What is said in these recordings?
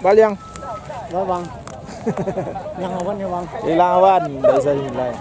Baliang. Vâng vâng. Yang awan ya bang. Hilang awan, nggak bisa dinilai.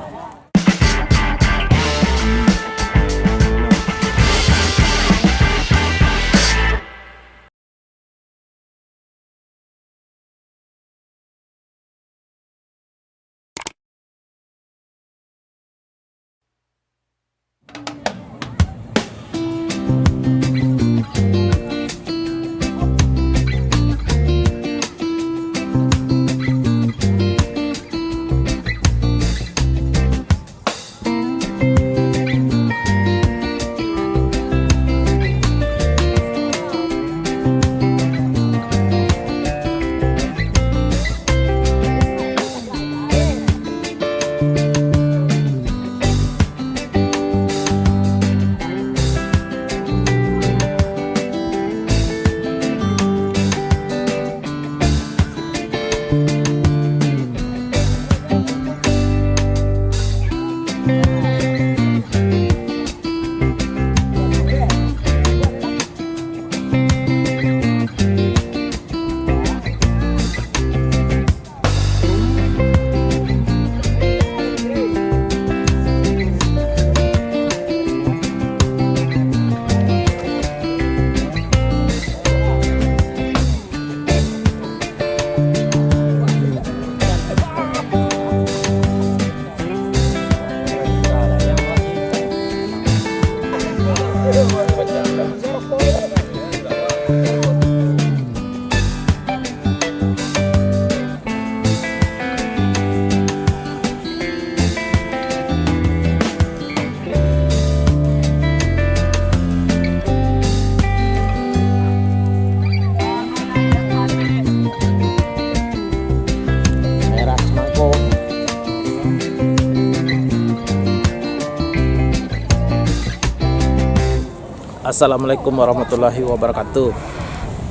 Assalamualaikum warahmatullahi wabarakatuh.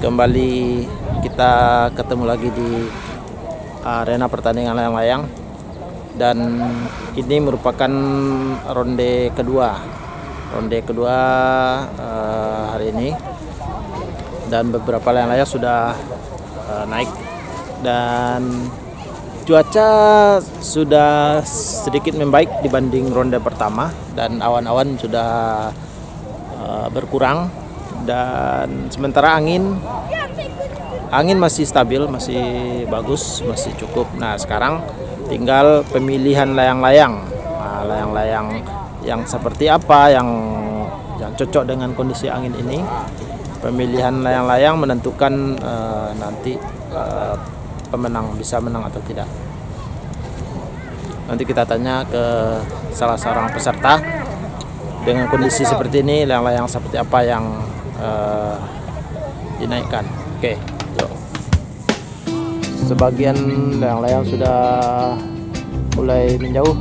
Kembali kita ketemu lagi di arena pertandingan layang-layang, dan ini merupakan ronde kedua hari ini, dan beberapa layang-layang sudah naik, dan cuaca sudah sedikit membaik dibanding ronde pertama, dan awan-awan sudah berkurang, dan sementara angin masih stabil, masih bagus, masih cukup. Nah, sekarang tinggal pemilihan layang-layang. Layang-layang yang seperti apa yang cocok dengan kondisi angin ini. Pemilihan layang-layang menentukan nanti pemenang bisa menang atau tidak. Nanti kita tanya ke salah seorang peserta. Dengan kondisi seperti ini, layang-layang seperti apa yang dinaikkan. Oke, yuk. Sebagian layang-layang sudah mulai menjauh.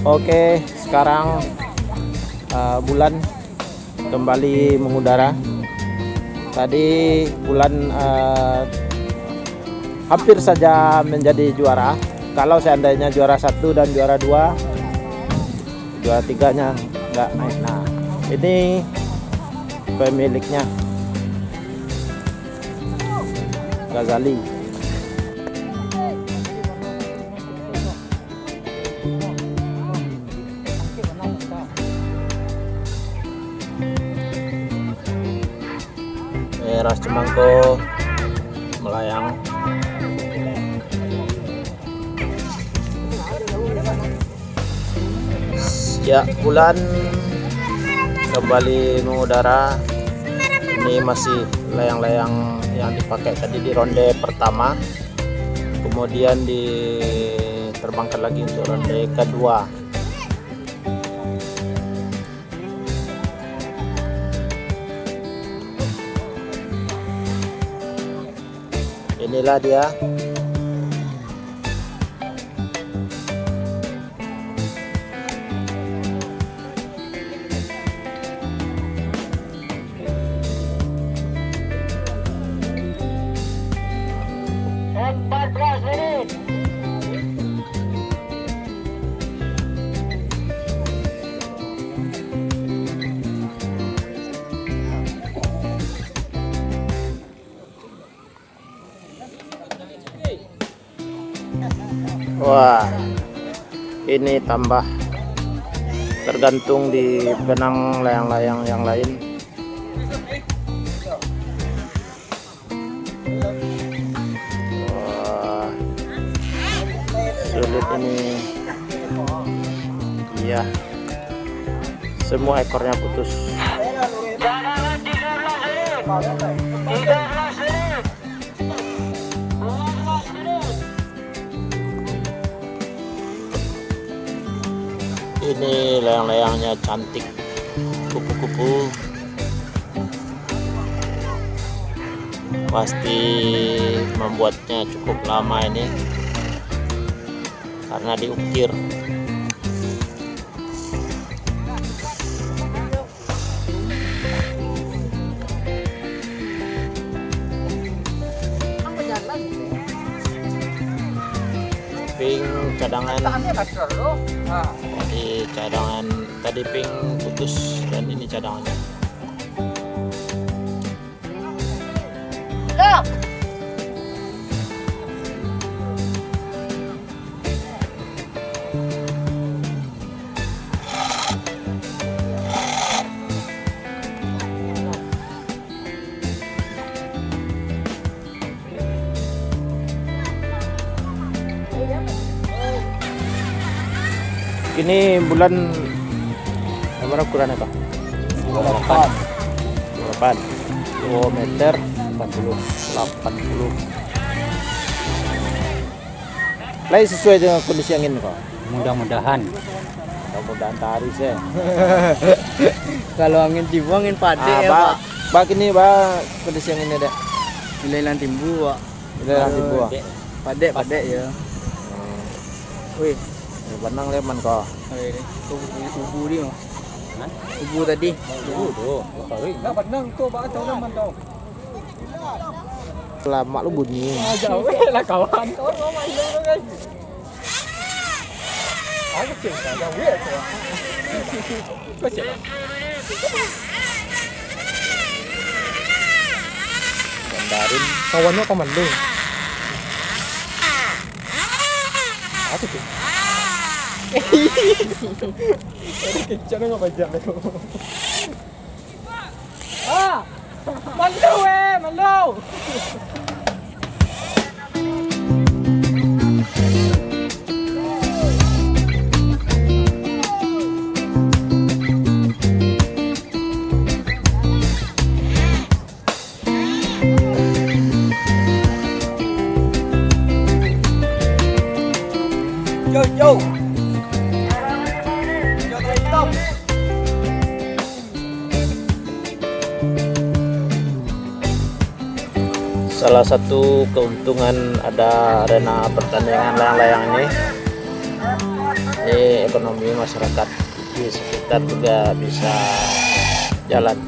Oke, sekarang bulan kembali mengudara. Tadi bulan hampir saja menjadi juara. Kalau seandainya juara 1 dan juara 2, juara 3-nya nggak naik. Nah, ini pemiliknya, Ghazali. Ras Cemangko melayang. Ya, bulan kembali mengudara. Ini masih layang-layang yang dipakai tadi di ronde pertama, kemudian diterbangkan lagi untuk ronde kedua. Inilah dia. Wah, ini tambah tergantung di benang layang-layang yang lain. Wah, sulit ini. Iya, semua ekornya putus. Ini layang-layangnya cantik, kupu-kupu. Pasti membuatnya cukup lama ini karena diukir. Pink cadangan tadi, cadangan tadi pink putus dan ini cadangannya. Ini bulan berapa ukurannya Pak? 28 2 meter 80. Lain sesuai dengan kondisi angin Pak? Mudah-mudahan. Mudah-mudahan taris ya. Kalau angin tibu angin pade ya Pak. Pak. Pak ini Pak kondisi anginnya dek. Nilai timbu Pak. Nilai timbu. Pade ya. Wih, benang leman kok. ini kubu dia. Kubu tadi. Kubu tuh. Enggak benang tuh Pak, tahu naman tahu. Lama lu bunyi. Jauh lah kawan. Kawan mau main dulu guys. Aku cinta jauh ya. Kau siapa? Gambarin Kawannya komando. Aku tuh. Kencang nggak bajak aku. Mandu mandu. Yo. Salah satu keuntungan ada arena pertandingan layang-layang ini ekonomi masyarakat di sekitar juga bisa jalan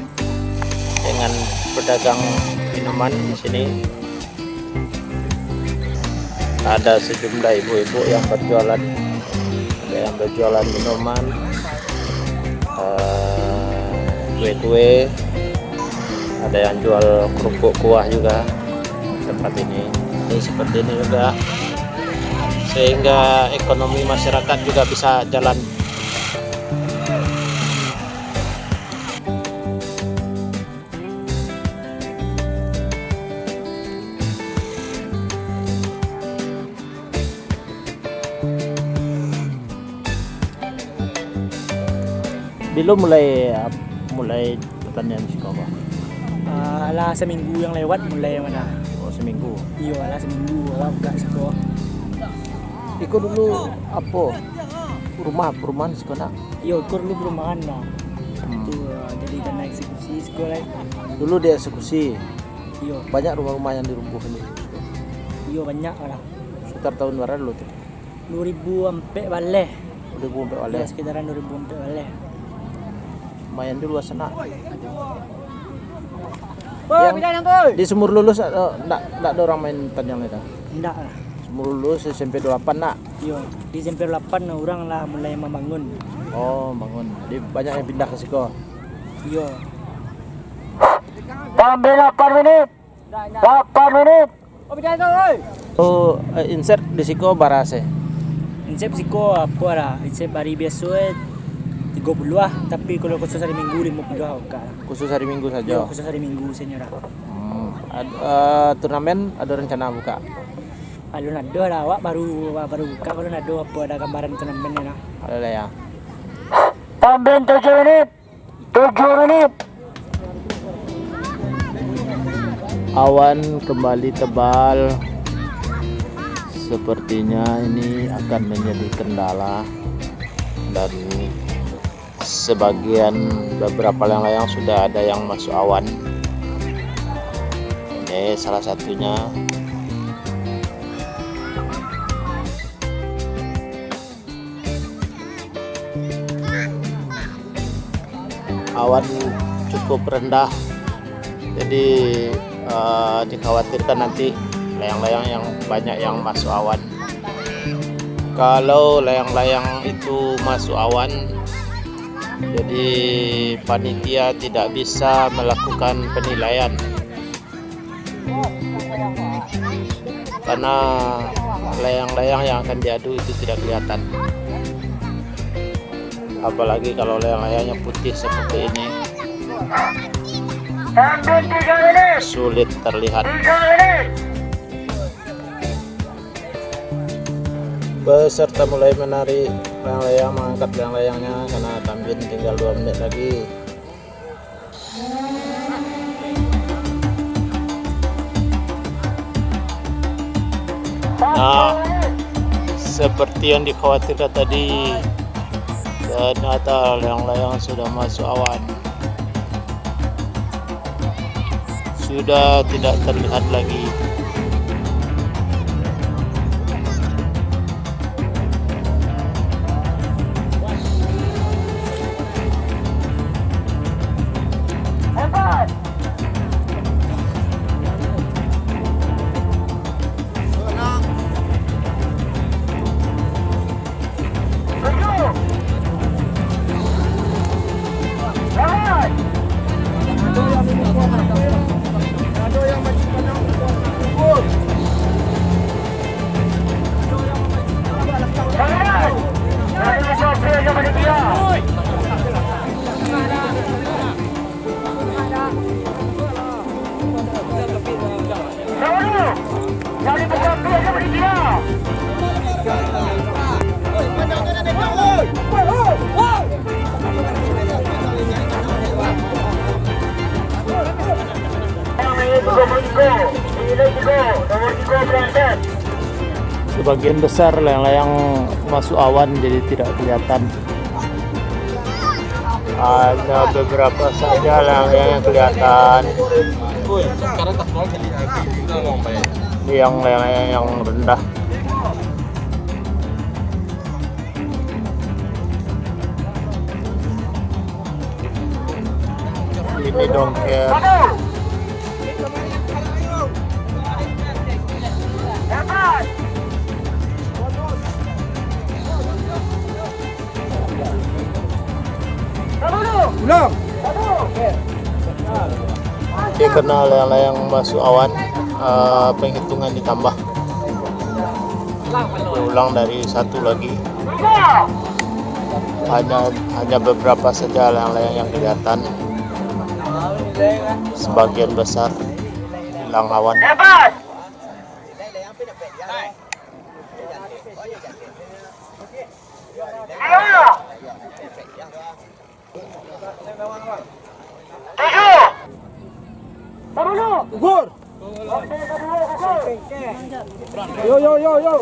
dengan pedagang minuman di sini. Ada sejumlah ibu-ibu yang berjualan, ada yang berjualan minuman, kue-kue, ada yang jual kerupuk kuah juga. Tempat ini seperti ini juga, sehingga ekonomi masyarakat juga bisa jalan. Belum mulai pertandingan sekolah. Ala seminggu yang lewat mulai mana? Oh, seminggu. Iya, ala seminggu awak buka sekolah. Ikut dulu apa? Perumahan sekolah. Iya, ikut dulu perumahan lah. Itu jadi karena eksekusi sekolah. Dulu dia eksekusi. Iya. Banyak rumah-rumah yang dirumbuhin itu. Iya, banyak lah. Sekitar tahun berapa dulu tuh? 2000 sampai balik. 2000 sampai Ya, balik. sekitaran 2000 sampai balik. Lumayan dulu sana. Yang di Sumur Lulus enggak ada orang main tanjang itu. enggak lah. Sumur Lulus SMP 28 nak. Iya, di SMP 8 orang lah mulai membangun. Oh, bangun. Jadi banyak yang pindah ke Siko. Iya. Sampai 8 menit. 8 menit. Oh, pindah tu, oi. Oh, insert di Siko barase. Insep siko apa lah. Insep hari biasa 30 lah. Tapi kalau khusus hari Minggu 50 lah. Khusus hari Minggu Ya, saja. khusus hari Minggu senyora. Turnamen ada rencana buka? Kalau nado lah awak baru buka. Kalau nado apa ada gambaran turnamennya lah. Ada lah ya. Tambahan 7 menit. 7 menit. Awan kembali tebal. Sepertinya ini akan menjadi kendala dan sebagian beberapa layang-layang sudah ada yang masuk awan. Ini salah satunya. Awan cukup rendah, jadi dikhawatirkan nanti layang-layang yang banyak yang masuk awan. Kalau layang-layang itu masuk awan, jadi panitia tidak bisa melakukan penilaian karena layang-layang yang akan diadu itu tidak kelihatan. Apalagi kalau layang-layangnya putih seperti ini, sulit terlihat. Peserta mulai menarik layang-layang, mengangkat layang-layangnya karena tambin tinggal 2 menit lagi. Nah, seperti yang dikhawatirkan tadi, ternyata layang-layang sudah masuk awan. Sudah tidak terlihat lagi. Sebagian besar layang-layang masuk awan jadi tidak kelihatan. Hanya beberapa saja layang-layang yang kelihatan. Ini yang layang-layang yang rendah. Ini dongker. Oke, karena layang-layang masuk awan, penghitungan ditambah. Diulang dari 1 lagi. Hanya beberapa saja layang-layang yang kelihatan. Sebagian besar hilang awan. Gugur. Yo.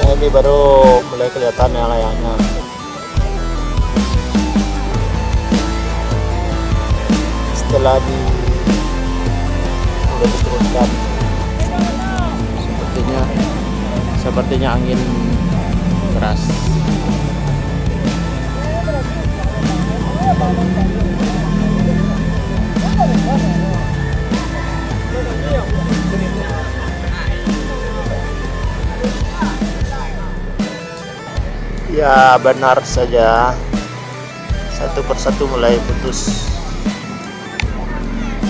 Nah, ini baru mulai kelihatan ya layangnya. Setelah mulai diturunkan, sepertinya angin keras. Ya benar saja, satu persatu mulai putus.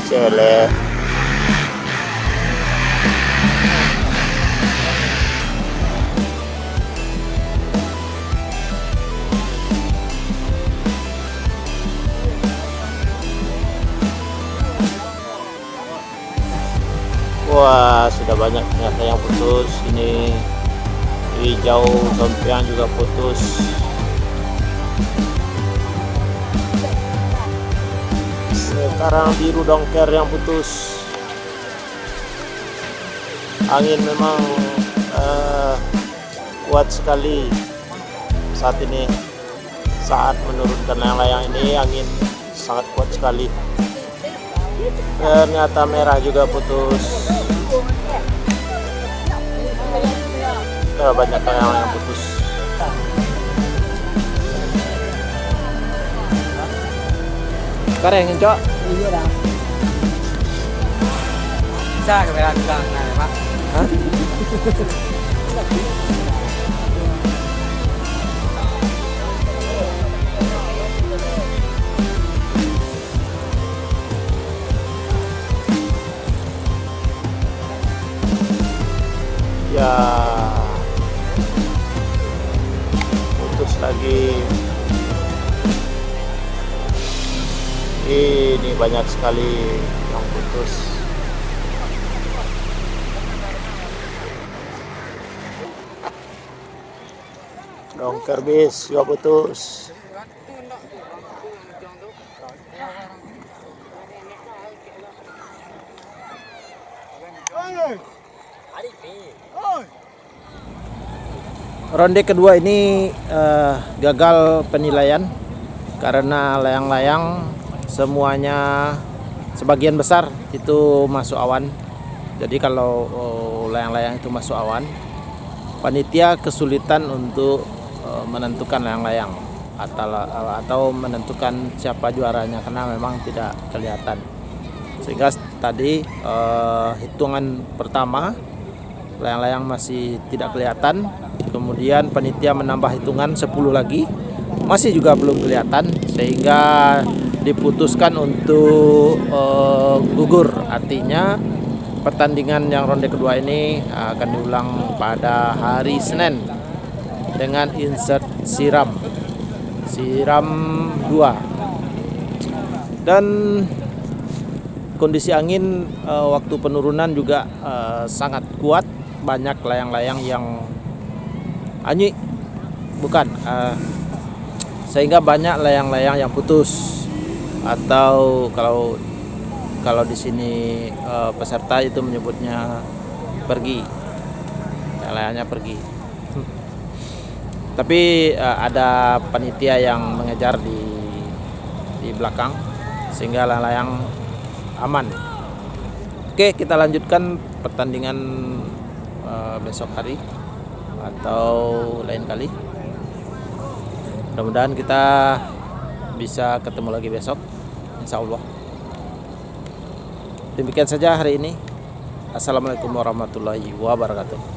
Cele. Wah, sudah banyak ternyata yang putus. Ini hijau sampean juga putus. Sekarang biru dongker yang putus. Angin memang kuat sekali saat ini. Saat menurunkan layang-layang ini angin sangat kuat sekali. Ternyata merah juga putus. Banyak yang putus. Kareng cok. Iya dah. Bisa kamera tukang nah, Pak. Hah? Ya putus lagi. Ini banyak sekali yang putus. Dongker bis juga putus. Ronde kedua ini gagal penilaian karena layang-layang semuanya sebagian besar itu masuk awan. Jadi kalau layang-layang itu masuk awan, panitia kesulitan untuk menentukan layang-layang atau menentukan siapa juaranya karena memang tidak kelihatan. Sehingga tadi hitungan pertama layang-layang masih tidak kelihatan. Kemudian panitia menambah hitungan 10 lagi, masih juga belum kelihatan, sehingga diputuskan untuk gugur. Artinya pertandingan yang ronde kedua ini akan diulang pada hari Senin dengan insert siram 2. Dan kondisi angin waktu penurunan juga sangat kuat, banyak layang-layang yang anyik, bukan, sehingga banyak layang-layang yang putus, atau kalau di sini peserta itu menyebutnya pergi, layangnya pergi. Tapi ada panitia yang mengejar di belakang sehingga layang aman. Oke, kita lanjutkan pertandingan besok hari atau lain kali. Mudah-mudahan kita bisa ketemu lagi besok, insya Allah. Demikian saja hari ini. Assalamualaikum warahmatullahi wabarakatuh.